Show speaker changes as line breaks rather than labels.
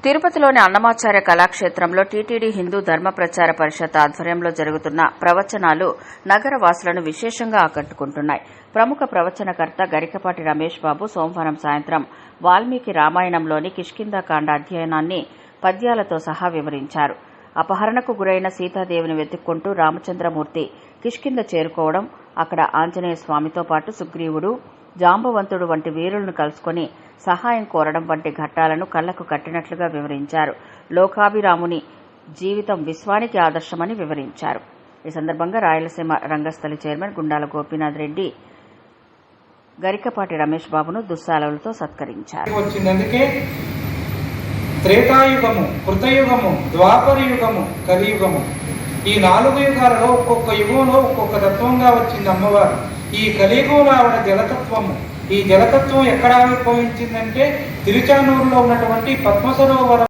తిరుపతిలోని అన్నమాచార్య కళాక్షేత్రంలో టీటీడీ హిందూ ధర్మ ప్రచార పరిషత్ ఆధ్వర్యంలో జరుగుతున్న ప్రవచనాలు నగర వాసులను విశేషంగా ఆకట్టుకుంటున్నాయి. ప్రముఖ ప్రవచనకర్త గరికపాటి రమేష్ బాబు సోమవారం సాయంత్రం వాల్మీకి రామాయణంలోని కిష్కింధాకాండ అధ్యయనాన్ని పద్యాలతో సహా వివరించారు. అపహరణకు గురైన సీతాదేవిని వెతుక్కుంటూ రామచంద్రమూర్తి కిష్కింధ చేరుకోవడం, అక్కడ ఆంజనేయ స్వామితో పాటు సుగ్రీవుడు, జాంబవంతుడు వంటి వీరులను కలుసుకుని సహాయం కోరడం వంటి ఘట్టాలను కళ్లకు కట్టినట్లుగా వివరించారు. లోకాభిరాముని జీవితం విశ్వానికి ఆదర్శమని వివరించారు. ఈ సందర్భంగా రాయలసీమ రంగస్థలి చైర్మన్ గుండాల గోపీనాథ్ రెడ్డి గరికపాటి రమేష్ బాబును దుస్సాలలతో సత్కరించారు.
త్రేతాయుగము, కృతయుగము, ద్వాపర యుగము, కలియుగము, ఈ 4 యుగాలలో ఒక్కొక్క యుగంలో ఒక్కొక్క తత్వంగా వచ్చింది అమ్మవారు. ఈ కలియుగంలో ఆవిడ జలతత్వము. ఈ జలతత్వం ఎక్కడ ఆవిర్భవించిందంటే తిరుచానూరులో ఉన్నటువంటి పద్మసరోవరం